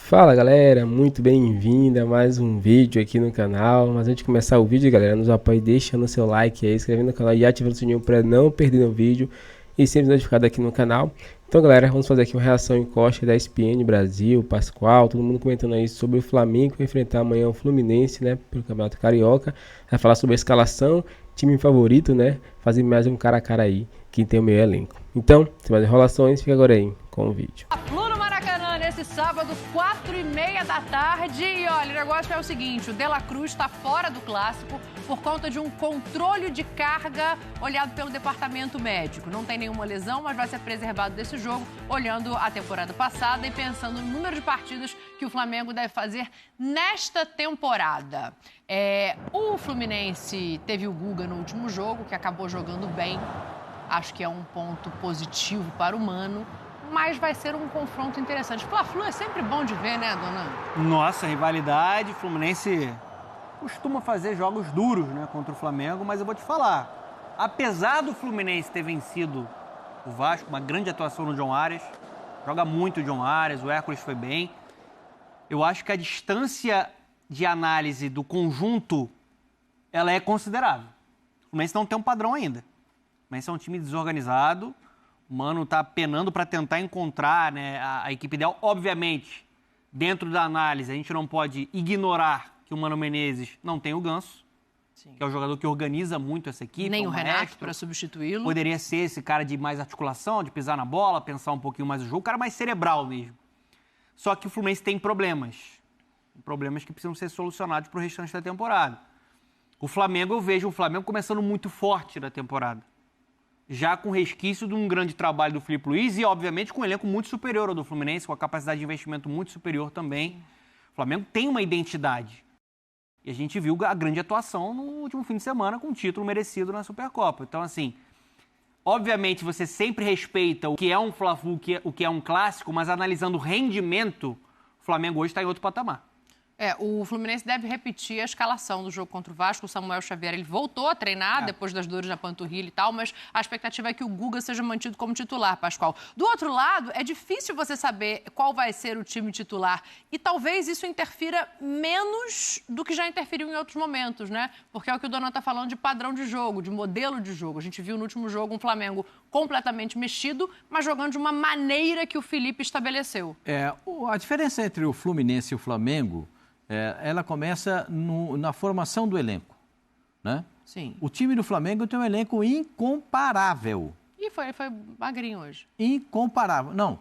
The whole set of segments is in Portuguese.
Fala galera, muito bem-vindo a mais um vídeo aqui no canal. Mas antes de começar o vídeo, galera, nos apoie deixando seu like aí, inscrevendo no canal e ativando o sininho para não perder o vídeo e sempre notificado aqui no canal. Então galera, vamos fazer aqui uma reação em corte da ESPN Brasil, Pascoal, todo mundo comentando aí sobre o Flamengo que vai enfrentar amanhã o Fluminense, né, pelo Campeonato Carioca. Vai falar sobre a escalação, time favorito, né, fazer mais um cara a cara aí, quem tem o meio elenco. Então, sem mais enrolações, fica agora aí com o vídeo. Nesse sábado, 4h30 da tarde. E olha, o negócio é o seguinte, o De La Cruz está fora do clássico por conta de um controle de carga olhado pelo departamento médico. Não tem nenhuma lesão, mas vai ser preservado desse jogo, olhando a temporada passada e pensando no número de partidas que o Flamengo deve fazer nesta temporada. O Fluminense teve o Guga no último jogo, que acabou jogando bem. Acho que é um ponto positivo para o Mano. Mas vai ser um confronto interessante. Fla-Flu é sempre bom de ver, né, dona? Nossa, rivalidade. O Fluminense costuma fazer jogos duros, né, contra o Flamengo, mas eu vou te falar. Apesar do Fluminense ter vencido o Vasco, uma grande atuação no John Arias, joga muito o John Arias, o Hércules foi bem. Eu acho que a distância de análise do conjunto, ela é considerável. O Fluminense não tem um padrão ainda. O Fluminense é um time desorganizado. O Mano está penando para tentar encontrar, né, a equipe ideal. Obviamente, dentro da análise, a gente não pode ignorar que o Mano Menezes não tem o Ganso, que é o jogador que organiza muito essa equipe. Nem o Renato para substituí-lo. Poderia ser esse cara de mais articulação, de pisar na bola, pensar um pouquinho mais o jogo, o cara mais cerebral mesmo. Só que o Fluminense tem problemas que precisam ser solucionados para o restante da temporada. O Flamengo, eu vejo o Flamengo começando muito forte da temporada, já com resquício de um grande trabalho do Filipe Luiz e, obviamente, com um elenco muito superior ao do Fluminense, com a capacidade de investimento muito superior também. O Flamengo tem uma identidade. E a gente viu a grande atuação no último fim de semana com um título merecido na Supercopa. Então, assim, obviamente você sempre respeita o que é um Fla-Flu, o que é um clássico, mas analisando o rendimento, o Flamengo hoje está em outro patamar. O Fluminense deve repetir a escalação do jogo contra o Vasco. O Samuel Xavier, ele voltou a treinar depois das dores na panturrilha e tal, mas a expectativa é que o Guga seja mantido como titular, Pascoal. Do outro lado, é difícil você saber qual vai ser o time titular e talvez isso interfira menos do que já interferiu em outros momentos, né? Porque é o que o Donan está falando de padrão de jogo, de modelo de jogo. A gente viu no último jogo um Flamengo completamente mexido, mas jogando de uma maneira que o Felipe estabeleceu. A diferença entre o Fluminense e o Flamengo, ela começa na formação do elenco, né? Sim. O time do Flamengo tem um elenco incomparável. E foi magrinho hoje. Incomparável. Não,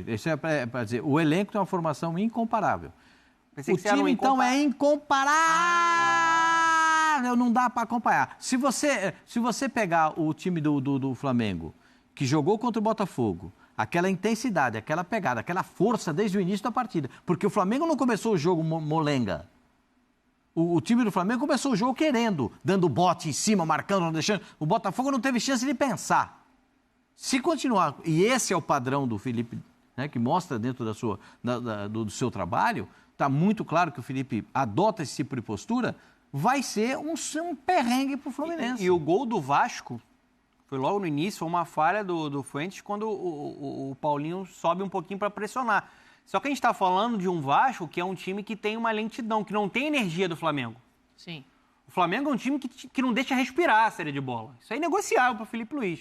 isso é para dizer, o elenco tem uma formação incomparável. O time, então, é incomparável, não dá para acompanhar. Se você pegar o time do Flamengo, que jogou contra o Botafogo, aquela intensidade, aquela pegada, aquela força desde o início da partida. Porque o Flamengo não começou o jogo molenga. O time do Flamengo começou o jogo querendo, dando bote em cima, marcando, não deixando. O Botafogo não teve chance de pensar. Se continuar, e esse é o padrão do Felipe, né, que mostra dentro do seu trabalho, está muito claro que o Felipe adota esse tipo de postura, vai ser um perrengue para o Fluminense. E o gol do Vasco foi logo no início, foi uma falha do Fuentes quando o Paulinho sobe um pouquinho para pressionar. Só que a gente está falando de um Vasco que é um time que tem uma lentidão, que não tem energia do Flamengo. Sim. O Flamengo é um time que não deixa respirar a série de bola. Isso é inegociável para o Filipe Luiz.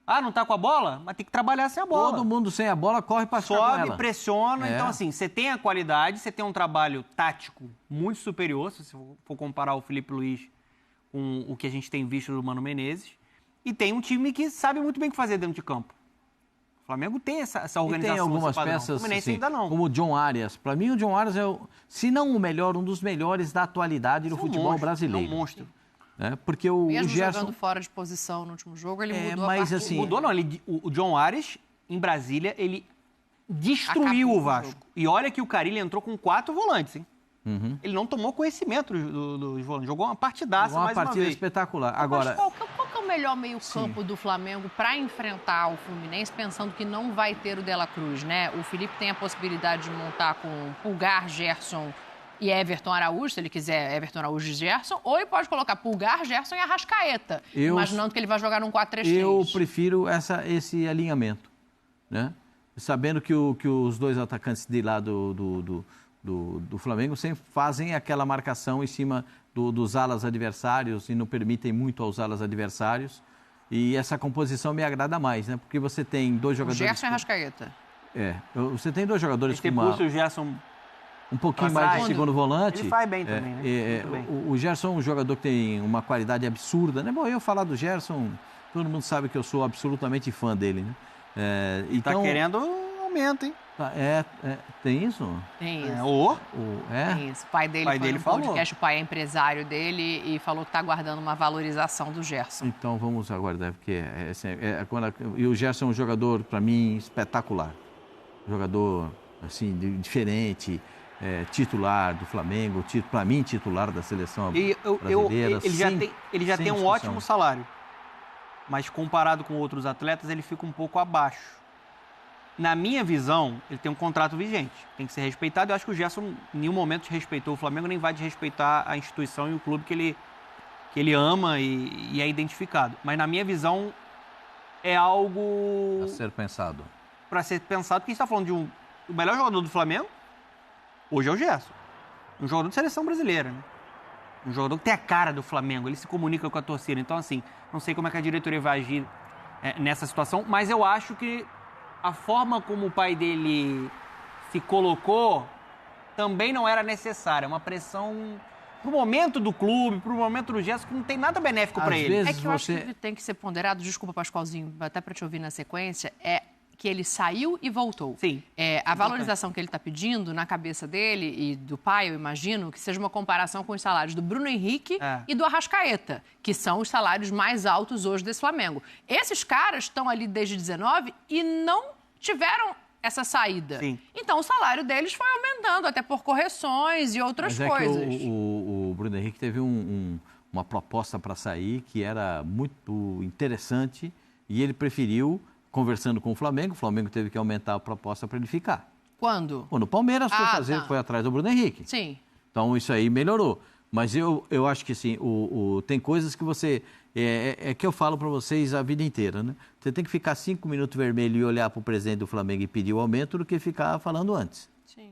Não tá com a bola? Mas tem que trabalhar sem a bola. Todo mundo sem a bola corre para ficar com ela. Sobe, pressiona. Então, assim, você tem a qualidade, você tem um trabalho tático muito superior, se você for comparar o Filipe Luiz com o que a gente tem visto do Mano Menezes. E tem um time que sabe muito bem o que fazer dentro de campo. O Flamengo tem essa organização. E tem algumas peças, o Fluminense ainda não. como o John Arias. Para mim, o John Arias é, se não o melhor, um dos melhores da atualidade do futebol brasileiro. É um monstro. Porque o Mesmo Gerson jogando fora de posição no último jogo, ele mudou mas, a partida. assim, Mudou não, o John Arias, em Brasília, ele destruiu o Vasco. E olha que o Carille entrou com 4 volantes, hein? Uhum. Ele não tomou conhecimento dos volantes. Jogou uma partidaça mais uma vez. Uma partida espetacular. Agora, qual que é o melhor meio-campo do Flamengo para enfrentar o Fluminense, pensando que não vai ter o De La Cruz, né? O Felipe tem a possibilidade de montar com Pulgar, Gerson e Everton Araújo, se ele quiser Everton Araújo e Gerson, ou ele pode colocar Pulgar, Gerson e Arrascaeta, imaginando que ele vai jogar num 4-3-3. Eu prefiro esse alinhamento, né? sabendo que os dois atacantes de lá do Flamengo sempre fazem aquela marcação em cima dos alas adversários e não permitem muito aos alas adversários. E essa composição me agrada mais, né? Porque você tem dois jogadores... Gerson e Arrascaeta. Você tem dois jogadores com o Gerson um pouquinho mais de segundo volante. Ele faz bem também, né? O Gerson é um jogador que tem uma qualidade absurda, né? Bom, eu falar do Gerson, todo mundo sabe que eu sou absolutamente fã dele, né? Então, tá querendo aumento, hein? Tem isso? Tem isso. Tem isso. O pai dele falou. Podcast, o pai é empresário dele e falou que está aguardando uma valorização do Gerson. Então vamos aguardar, porque e o Gerson é um jogador, para mim, espetacular. Jogador, assim, diferente, titular do Flamengo, para mim, titular da seleção brasileira. Ele já tem um ótimo salário, mas comparado com outros atletas, ele fica um pouco abaixo. Na minha visão, ele tem um contrato vigente, tem que ser respeitado. Eu acho que o Gerson em nenhum momento desrespeitou o Flamengo, nem vai desrespeitar a instituição e o clube que ele ama e é identificado. Mas na minha visão, é algo... A ser pensado. Para ser pensado, porque a gente está falando de o melhor jogador do Flamengo, hoje é o Gerson. Um jogador de seleção brasileira, né? Um jogador que tem a cara do Flamengo, ele se comunica com a torcida. Então, assim, não sei como é que a diretoria vai agir nessa situação, mas eu acho que a forma como o pai dele se colocou também não era necessária. Uma pressão pro momento do clube, pro momento do Gerson, que não tem nada benéfico para ele. É que eu acho que tem que ser ponderado, desculpa, Pascoalzinho, até para te ouvir na sequência, que ele saiu e voltou. Sim. A valorização que ele está pedindo na cabeça dele e do pai, eu imagino, que seja uma comparação com os salários do Bruno Henrique e do Arrascaeta, que são os salários mais altos hoje desse Flamengo. Esses caras estão ali desde 19 e não tiveram essa saída. Sim. Então o salário deles foi aumentando, até por correções e outras coisas. Que o Bruno Henrique teve uma proposta para sair que era muito interessante e ele preferiu... Conversando com o Flamengo teve que aumentar a proposta para ele ficar. Quando? Quando o Palmeiras foi atrás do Bruno Henrique. Sim. Então isso aí melhorou. Mas eu acho que assim, tem coisas que você... que eu falo para vocês a vida inteira, né? Você tem que ficar 5 minutos vermelho e olhar para o presidente do Flamengo e pedir o aumento do que ficar falando antes. Sim.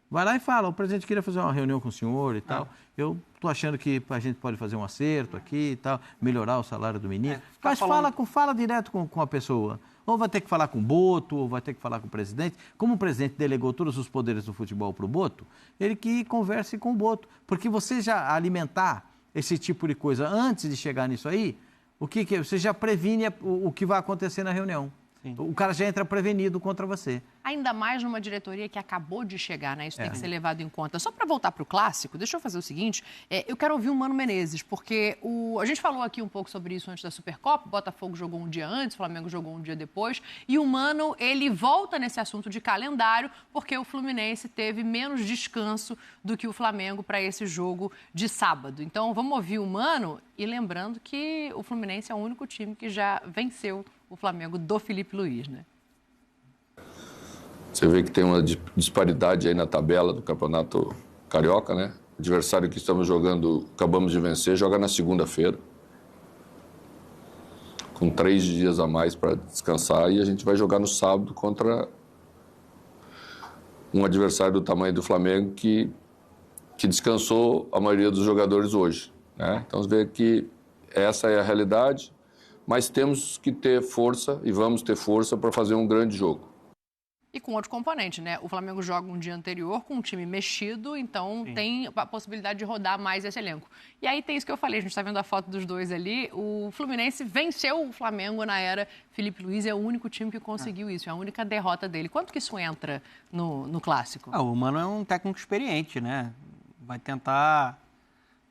Vai lá e fala, o presidente queria fazer uma reunião com o senhor e tal. Eu estou achando que a gente pode fazer um acerto aqui e tal, melhorar o salário do menino. Mas fala direto com a pessoa. Ou vai ter que falar com o Boto, ou vai ter que falar com o presidente. Como o presidente delegou todos os poderes do futebol para o Boto, ele que converse com o Boto. Porque você já alimentar esse tipo de coisa antes de chegar nisso aí, você já previne o que vai acontecer na reunião. Sim. O cara já entra prevenido contra você. Ainda mais numa diretoria que acabou de chegar, né? Isso tem que ser levado em conta. Só para voltar para o clássico, deixa eu fazer o seguinte, eu quero ouvir o Mano Menezes, porque a gente falou aqui um pouco sobre isso antes da Supercopa, o Botafogo jogou um dia antes, o Flamengo jogou um dia depois, e o Mano, ele volta nesse assunto de calendário, porque o Fluminense teve menos descanso do que o Flamengo para esse jogo de sábado. Então, vamos ouvir o Mano, e lembrando que o Fluminense é o único time que já venceu o Flamengo do Felipe Luiz, né? Você vê que tem uma disparidade aí na tabela do Campeonato Carioca, né? O adversário que estamos jogando, acabamos de vencer, joga na segunda-feira, com 3 dias a mais para descansar, e a gente vai jogar no sábado contra um adversário do tamanho do Flamengo que descansou a maioria dos jogadores hoje, né? Então você vê que essa é a realidade, mas temos que ter força e vamos ter força para fazer um grande jogo. E com outro componente, né? O Flamengo joga um dia anterior com um time mexido, então tem a possibilidade de rodar mais esse elenco. E aí tem isso que eu falei, a gente está vendo a foto dos dois ali, o Fluminense venceu o Flamengo na era Felipe Luiz, é o único time que conseguiu isso, é a única derrota dele. Quanto que isso entra no Clássico? O Mano é um técnico experiente, né? Vai tentar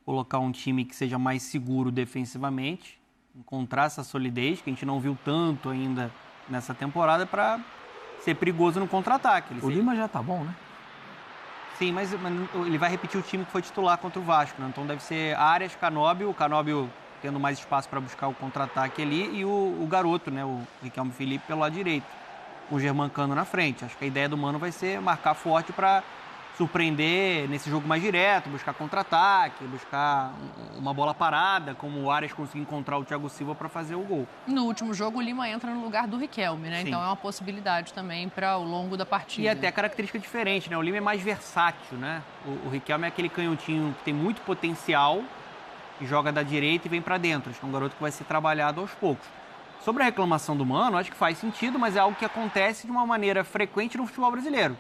colocar um time que seja mais seguro defensivamente, encontrar essa solidez, que a gente não viu tanto ainda nessa temporada, para ser perigoso no contra-ataque. O Lima já tá bom, né? Sim, mas ele vai repetir o time que foi titular contra o Vasco, né? Então deve ser Arias, Canóbio, o Canóbio tendo mais espaço para buscar o contra-ataque ali, e o garoto, né? O Riquelme Felipe pelo lado direito, o Germancano na frente. Acho que a ideia do Mano vai ser marcar forte para surpreender nesse jogo mais direto, buscar contra-ataque, buscar uma bola parada, como o Arias conseguiu encontrar o Thiago Silva para fazer o gol. No último jogo, o Lima entra no lugar do Riquelme, né? Sim. Então é uma possibilidade também para o longo da partida. E até característica diferente, né? O Lima é mais versátil, né? O Riquelme é aquele canhotinho que tem muito potencial, que joga da direita e vem para dentro. Acho que é um garoto que vai ser trabalhado aos poucos. Sobre a reclamação do Mano, acho que faz sentido, mas é algo que acontece de uma maneira frequente no futebol brasileiro.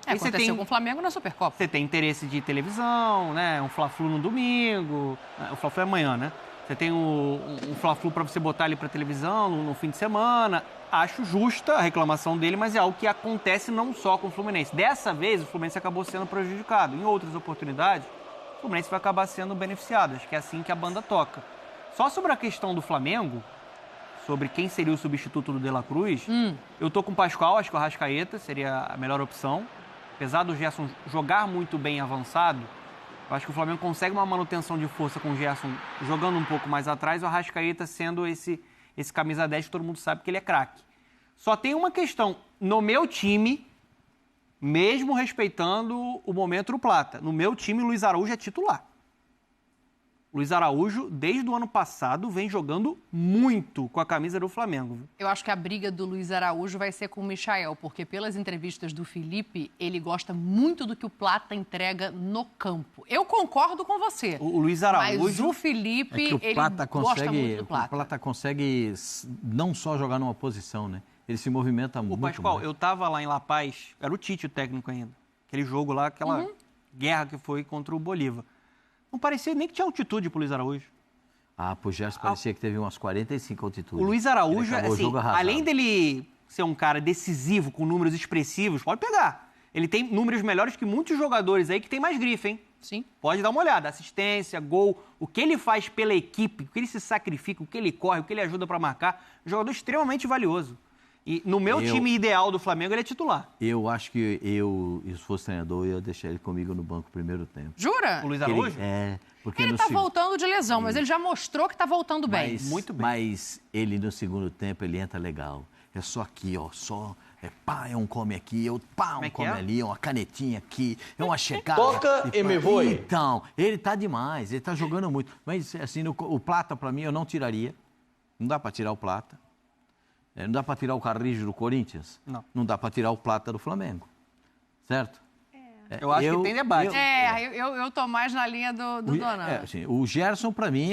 Aconteceu com o Flamengo na Supercopa. Você tem interesse de televisão, né? Um Fla-Flu no domingo. O Fla-Flu é amanhã, né? Você tem um Fla-Flu para você botar ali para televisão no fim de semana. Acho justa a reclamação dele, mas é algo que acontece não só com o Fluminense. Dessa vez, o Fluminense acabou sendo prejudicado. Em outras oportunidades, o Fluminense vai acabar sendo beneficiado. Acho que é assim que a banda toca. Só sobre a questão do Flamengo, sobre quem seria o substituto do De La Cruz, eu tô com o Pascoal, acho que o Arrascaeta seria a melhor opção. Apesar do Gerson jogar muito bem avançado, eu acho que o Flamengo consegue uma manutenção de força com o Gerson jogando um pouco mais atrás, o Arrascaeta sendo esse camisa 10 que todo mundo sabe que ele é craque. Só tem uma questão, no meu time, mesmo respeitando o momento do Plata, no meu time o Luiz Araújo é titular. Luiz Araújo, desde o ano passado, vem jogando muito com a camisa do Flamengo. Eu acho que a briga do Luiz Araújo vai ser com o Michael, porque pelas entrevistas do Felipe, ele gosta muito do que o Plata entrega no campo. Eu concordo com você. O Luiz Araújo... Mas o Felipe, que o Plata gosta muito do Plata. O Plata consegue não só jogar numa posição, né? Ele se movimenta muito. Pascoal, eu tava lá em La Paz, era o Tite o técnico ainda. Aquele jogo lá, aquela guerra que foi contra o Bolívar. Não parecia nem que tinha altitude pro Luiz Araújo. Pro Gerson parecia que teve umas 45 altitudes. O Luiz Araújo, assim, além dele ser um cara decisivo, com números expressivos, pode pegar. Ele tem números melhores que muitos jogadores aí que tem mais grife, hein? Sim. Pode dar uma olhada. Assistência, gol, o que ele faz pela equipe, o que ele se sacrifica, o que ele corre, o que ele ajuda para marcar. Um jogador extremamente valioso. E no meu time ideal do Flamengo, ele é titular. Eu acho que se fosse treinador, eu ia deixar ele comigo no banco no primeiro tempo. Jura? O Luiz Araújo? Porque ele tá voltando de lesão, mas ele já mostrou que tá voltando bem. Muito bem. Mas ele no segundo tempo, ele entra legal. É só aqui, ó, é um come aqui, um come ali, uma canetinha aqui, é uma chegada. Toca e me voe. Então, ele tá demais, ele tá jogando muito. Mas, assim, o Plata, pra mim, eu não tiraria. Não dá pra tirar o Plata. Não dá pra tirar o Carrijo do Corinthians. Não dá pra tirar o Plata do Flamengo. Certo? Eu acho que tem debate. Eu tô mais na linha do Donan. Assim, o Gerson, pra mim,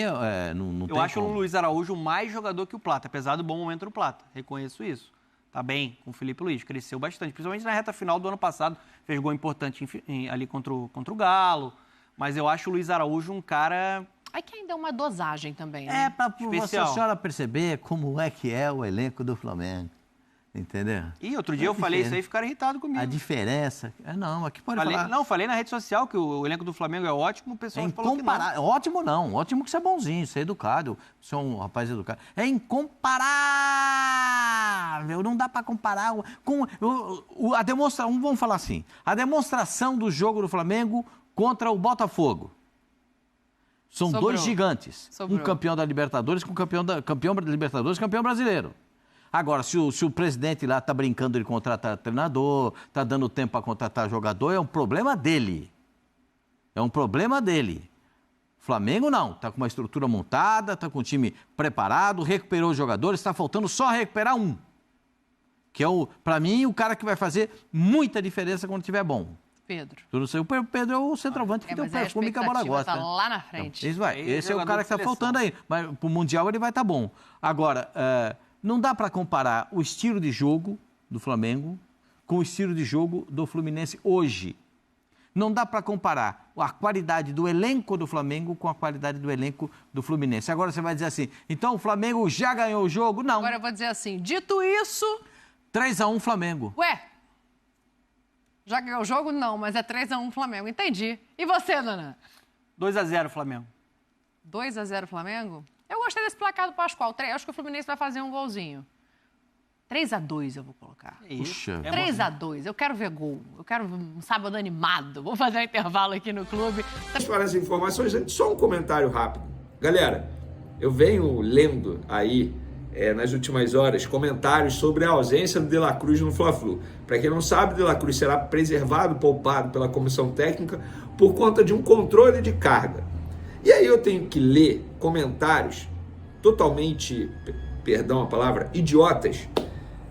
não tem Eu acho como. o Luiz Araújo mais jogador que o Plata, apesar do bom momento do Plata. Reconheço isso. Tá bem com o Felipe Luiz, cresceu bastante. Principalmente na reta final do ano passado, fez gol importante ali contra o Galo. Mas eu acho o Luiz Araújo um cara... Aí que ainda é uma dosagem também, né? Pra a senhora perceber como é que é o elenco do Flamengo. Entendeu? E outro dia eu falei isso aí e ficaram irritados comigo. A diferença... aqui pode falar... Não, falei na rede social que o elenco do Flamengo é ótimo, o pessoal falou que não. Ótimo não, ótimo que você é bonzinho, você é educado, você é um rapaz educado. É incomparável, não dá pra comparar com a demonstração, vamos falar assim, a demonstração do jogo do Flamengo contra o Botafogo. São dois gigantes, um campeão da Libertadores com campeão da Libertadores, campeão brasileiro. Agora, se o presidente lá está brincando de contratar treinador, está dando tempo para contratar jogador, é um problema dele. É um problema dele. Flamengo não, está com uma estrutura montada, está com o time preparado, recuperou os jogadores, está faltando só recuperar um. Que é, para mim, o cara que vai fazer muita diferença quando estiver bom. Pedro. Tu não sei, o Pedro é o centroavante que tem o perfume que a bola gosta. Tá lá na frente. Então, esse é o cara que está faltando aí. Mas pro Mundial ele vai estar bom. Agora, não dá para comparar o estilo de jogo do Flamengo com o estilo de jogo do Fluminense hoje. Não dá para comparar a qualidade do elenco do Flamengo com a qualidade do elenco do Fluminense. Agora você vai dizer assim, então o Flamengo já ganhou o jogo? Não. Agora eu vou dizer assim, dito isso... 3-1 Flamengo. Ué, já ganhou o jogo? Não, mas é 3-1 Flamengo. Entendi. E você, Dona? 2-0 Flamengo. 2-0 Flamengo? Eu gostei desse placar do Pascoal. Eu acho que o Fluminense vai fazer um golzinho. 3-2 eu vou colocar. Puxa. 3-2. Eu quero ver gol. Eu quero um sábado animado. Vou fazer um intervalo aqui no clube. Para as informações, gente, só um comentário rápido. Galera, eu venho lendo aí nas últimas horas, comentários sobre a ausência do De La Cruz no Fla-Flu. Para quem não sabe, De La Cruz será preservado, poupado pela comissão técnica por conta de um controle de carga. E aí eu tenho que ler comentários totalmente, perdão a palavra, idiotas,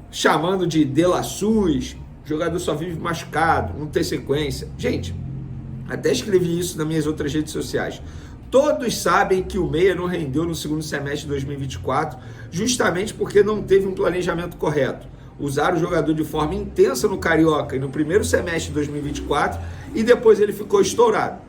chamando de De La Sus, jogador só vive machucado, não tem sequência. Gente, até escrevi isso nas minhas outras redes sociais. Todos sabem que o Meia não rendeu no segundo semestre de 2024, justamente porque não teve um planejamento correto. Usaram o jogador de forma intensa no Carioca e no primeiro semestre de 2024 e depois ele ficou estourado.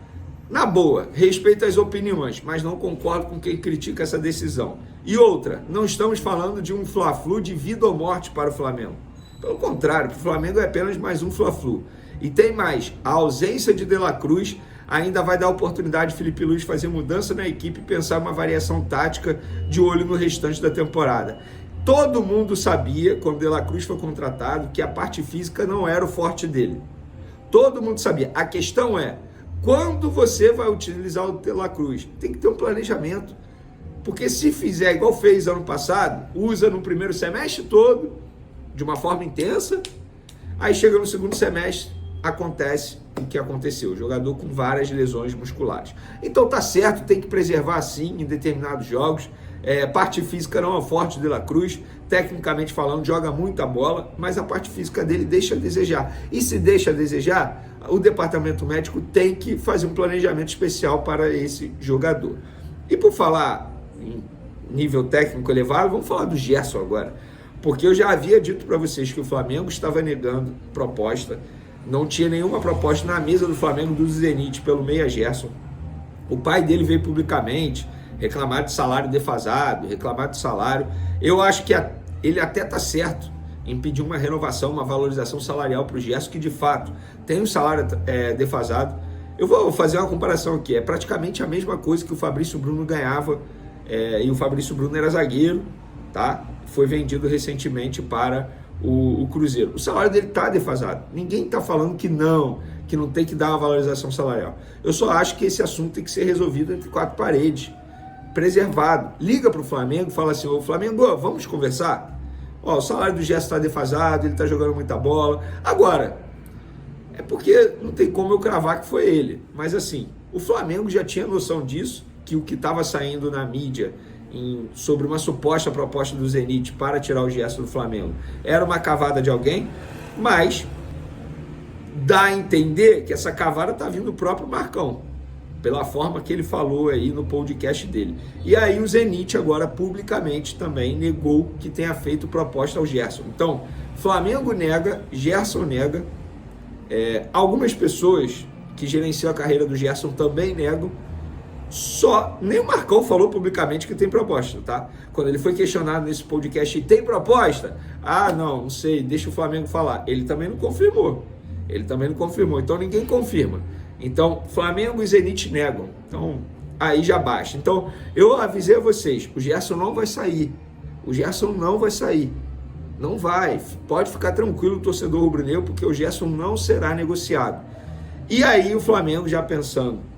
Na boa, respeito as opiniões, mas não concordo com quem critica essa decisão. E outra, não estamos falando de um Fla-Flu de vida ou morte para o Flamengo. Pelo contrário, o Flamengo é apenas mais um Fla-Flu. E tem mais, a ausência de De La Cruz ainda vai dar oportunidade de Felipe Luiz fazer mudança na equipe e pensar uma variação tática de olho no restante da temporada. Todo mundo sabia, quando De La Cruz foi contratado, que a parte física não era o forte dele. Todo mundo sabia. A questão é, quando você vai utilizar o De La Cruz? Tem que ter um planejamento. Porque se fizer igual fez ano passado, usa no primeiro semestre todo, de uma forma intensa, aí chega no segundo semestre, acontece o que aconteceu, o jogador com várias lesões musculares. Então tá certo, tem que preservar sim em determinados jogos. Parte física não é forte de La Cruz, tecnicamente falando, joga muita bola, mas a parte física dele deixa a desejar. E se deixa a desejar, o departamento médico tem que fazer um planejamento especial para esse jogador. E por falar em nível técnico elevado, vamos falar do Gerson agora. Porque eu já havia dito para vocês que o Flamengo estava negando proposta. Não tinha nenhuma proposta na mesa do Flamengo do Zenit pelo Meia Gerson. O pai dele veio publicamente reclamar de salário defasado, reclamar de salário. Eu acho que ele até está certo em pedir uma renovação, uma valorização salarial para o Gerson, que de fato tem um salário defasado. Eu vou fazer uma comparação aqui. É praticamente a mesma coisa que o Fabrício Bruno ganhava, e o Fabrício Bruno era zagueiro, tá? Foi vendido recentemente para o Cruzeiro. O salário dele está defasado. Ninguém está falando que não tem que dar uma valorização salarial. Eu só acho que esse assunto tem que ser resolvido entre quatro paredes, preservado. Liga para o Flamengo e fala assim: ô Flamengo, vamos conversar? O salário do Gerson está defasado, ele está jogando muita bola. Agora, é porque não tem como eu cravar que foi ele. Mas assim, o Flamengo já tinha noção disso, que o que estava saindo na mídia sobre uma suposta proposta do Zenit para tirar o Gerson do Flamengo era uma cavada de alguém, mas dá a entender que essa cavada está vindo do próprio Marcão, pela forma que ele falou aí no podcast dele. E aí o Zenit agora publicamente também negou que tenha feito proposta ao Gerson. Então, Flamengo nega, Gerson nega, algumas pessoas que gerenciam a carreira do Gerson também negam. Só nem o Marcão falou publicamente que tem proposta, tá? Quando ele foi questionado nesse podcast, tem proposta? Não sei, deixa o Flamengo falar. Ele também não confirmou. Então ninguém confirma. Então, Flamengo e Zenit negam. Então, aí já basta. Então, eu avisei a vocês, o Gerson não vai sair. Não vai. Pode ficar tranquilo, torcedor rubro-negro, porque o Gerson não será negociado. E aí o Flamengo, já pensando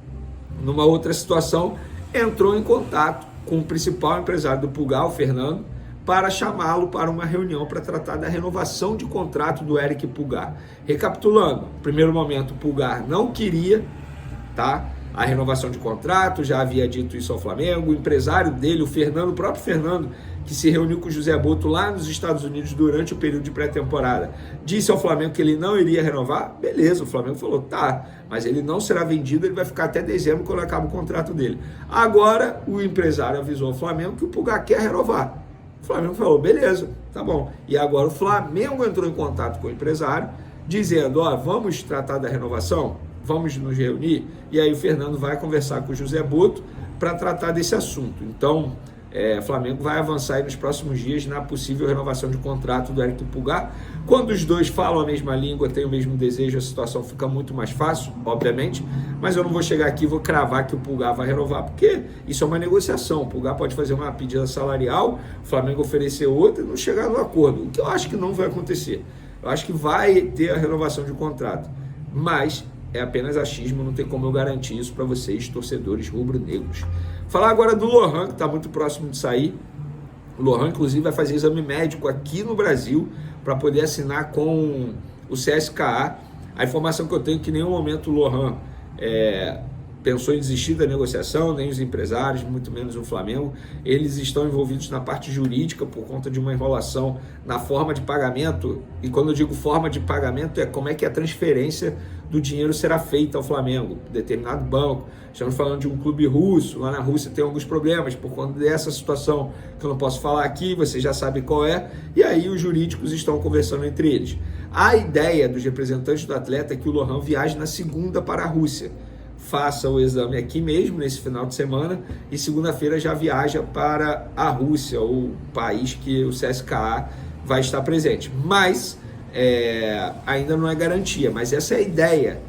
numa outra situação, entrou em contato com o principal empresário do Pulgar, o Fernando, para chamá-lo para uma reunião para tratar da renovação de contrato do Eric Pulgar. Recapitulando, no primeiro momento o Pulgar não queria, tá, a renovação de contrato, já havia dito isso ao Flamengo. O empresário dele, o próprio Fernando, que se reuniu com o José Boto lá nos Estados Unidos durante o período de pré-temporada, disse ao Flamengo que ele não iria renovar. Beleza, o Flamengo falou, tá, mas ele não será vendido, ele vai ficar até dezembro, quando acaba o contrato dele. Agora, o empresário avisou ao Flamengo que o Pulgar quer renovar. O Flamengo falou, beleza, tá bom. E agora o Flamengo entrou em contato com o empresário, dizendo, vamos tratar da renovação? Vamos nos reunir? E aí o Fernando vai conversar com o José Boto para tratar desse assunto. Então, o Flamengo vai avançar aí nos próximos dias na possível renovação de contrato do Eric Pulgar. Quando os dois falam a mesma língua, têm o mesmo desejo, a situação fica muito mais fácil, obviamente, mas eu não vou chegar aqui e vou cravar que o Pulgar vai renovar, porque isso é uma negociação. O Pulgar pode fazer uma pedida salarial, o Flamengo oferecer outra e não chegar no acordo, o que eu acho que não vai acontecer. Eu acho que vai ter a renovação de contrato, mas é apenas achismo, não tem como eu garantir isso para vocês, torcedores rubro-negros. Falar agora do Lohan, que está muito próximo de sair. O Lohan, inclusive, vai fazer exame médico aqui no Brasil para poder assinar com o CSKA. A informação que eu tenho é que em nenhum momento o Lohan pensou em desistir da negociação, nem os empresários, muito menos o Flamengo. Eles estão envolvidos na parte jurídica por conta de uma enrolação na forma de pagamento. E quando eu digo forma de pagamento, é como é que a transferência do dinheiro será feita ao Flamengo, determinado banco. Estamos falando de um clube russo, lá na Rússia tem alguns problemas por conta dessa situação que eu não posso falar aqui, você já sabe qual é, e aí os jurídicos estão conversando entre eles. A ideia dos representantes do atleta é que o Lohan viaje na segunda para a Rússia, faça o exame aqui mesmo, nesse final de semana, e segunda-feira já viaja para a Rússia, o país que o CSKA vai estar presente. Mas ainda não é garantia, mas essa é a ideia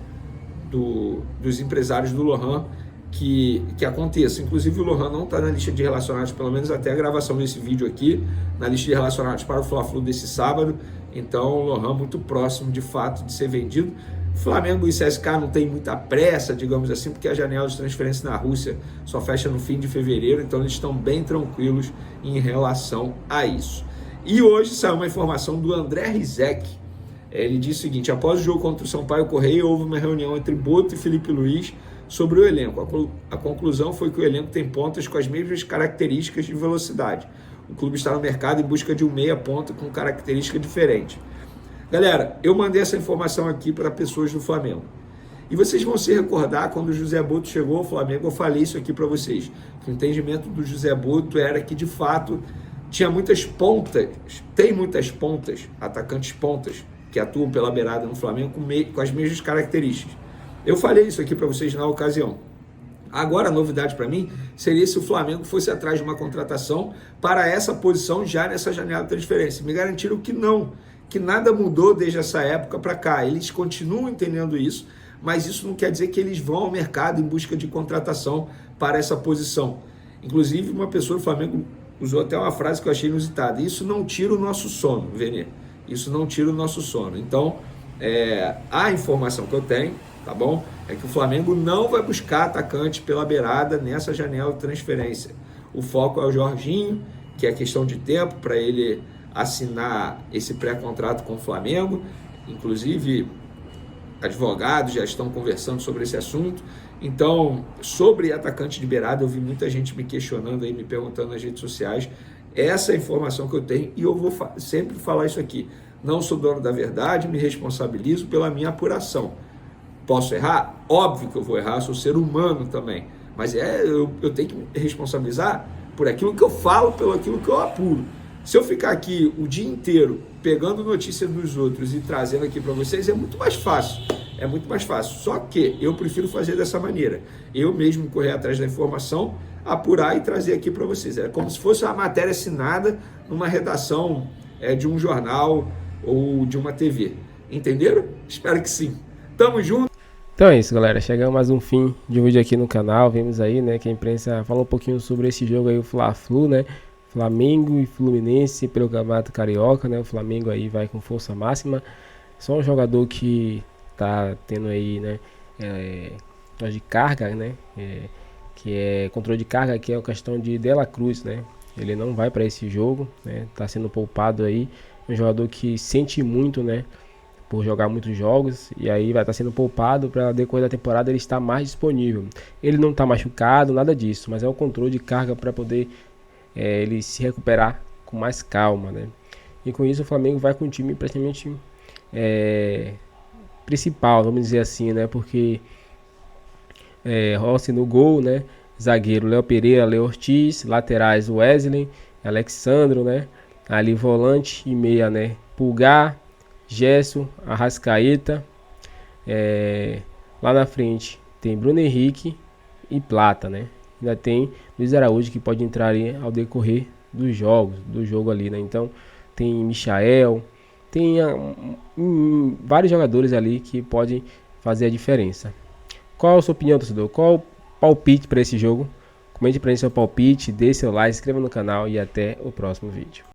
dos empresários do Lohan que aconteça. Inclusive o Lohan não está na lista de relacionados, pelo menos até a gravação desse vídeo aqui, na lista de relacionados para o Fla-Flu desse sábado. Então o Lohan muito próximo de fato de ser vendido. Flamengo e CSKA não tem muita pressa, digamos assim, porque a janela de transferência na Rússia só fecha no fim de fevereiro, então eles estão bem tranquilos em relação a isso. E hoje saiu uma informação do André Rizek. Ele disse o seguinte: após o jogo contra o Sampaio Corrêa, houve uma reunião entre Boto e Felipe Luiz sobre o elenco. A conclusão foi que o elenco tem pontas com as mesmas características de velocidade. O clube está no mercado em busca de um meia ponta com característica diferente. Galera, eu mandei essa informação aqui para pessoas do Flamengo. E vocês vão se recordar, quando o José Boto chegou ao Flamengo, eu falei isso aqui para vocês. Que o entendimento do José Boto era que, de fato, tinha muitas pontas, tem muitas pontas, atacantes pontas, que atuam pela beirada no Flamengo com as mesmas características. Eu falei isso aqui para vocês na ocasião. Agora, a novidade para mim seria se o Flamengo fosse atrás de uma contratação para essa posição já nessa janela de transferência. Me garantiram que não, que nada mudou desde essa época para cá. Eles continuam entendendo isso, mas isso não quer dizer que eles vão ao mercado em busca de contratação para essa posição. Inclusive, uma pessoa do Flamengo usou até uma frase que eu achei inusitada: isso não tira o nosso sono, Venê. Isso não tira o nosso sono. Então, a informação que eu tenho, tá bom, é que o Flamengo não vai buscar atacante pela beirada nessa janela de transferência. O foco é o Jorginho, que é questão de tempo para ele assinar esse pré-contrato com o Flamengo. Inclusive, advogados já estão conversando sobre esse assunto. Então, sobre atacante de beirada, eu vi muita gente me questionando aí, me perguntando nas redes sociais. Essa é a informação que eu tenho e eu vou sempre falar isso aqui. Não sou dono da verdade, me responsabilizo pela minha apuração. Posso errar? Óbvio que eu vou errar, sou ser humano também. Mas eu tenho que me responsabilizar por aquilo que eu falo, pelo aquilo que eu apuro. Se eu ficar aqui o dia inteiro pegando notícia dos outros e trazendo aqui para vocês, é muito mais fácil. É muito mais fácil. Só que eu prefiro fazer dessa maneira. Eu mesmo correr atrás da informação, apurar e trazer aqui para vocês. É como se fosse uma matéria assinada numa redação de um jornal ou de uma TV. Entenderam? Espero que sim. Tamo junto. Então é isso, galera. Chegamos mais um fim de um vídeo aqui no canal. Vimos aí, né, que a imprensa falou um pouquinho sobre esse jogo aí, o Fla-Flu, né? Flamengo e Fluminense pelo Campeonato Carioca, né? O Flamengo aí vai com força máxima. Só um jogador que tá tendo aí, né, de carga, né? Que é controle de carga, que é a questão de De La Cruz, né? Ele não vai para esse jogo, né? Tá sendo poupado aí. Um jogador que sente muito, né, por jogar muitos jogos, e aí vai estar sendo poupado para decorrer da temporada ele estar mais disponível. Ele não está machucado, nada disso, mas é o controle de carga para poder ele se recuperar com mais calma, né? E com isso o Flamengo vai com o time praticamente principal, vamos dizer assim, né? Porque Rossi no gol, né? Zagueiro Léo Pereira, Léo Ortiz, laterais Wesley, Alexandro, né? Ali volante e meia, né? Pulgar, Gerson, Arrascaeta. Lá na frente tem Bruno Henrique e Plata, né? Ainda tem Luiz Araújo, que pode entrar ali ao decorrer do jogo ali, né? Então tem Michael, tem vários jogadores ali que podem fazer a diferença. Qual a sua opinião, torcedor? Qual o palpite para esse jogo? Comente para mim seu palpite, dê seu like, se inscreva no canal e até o próximo vídeo.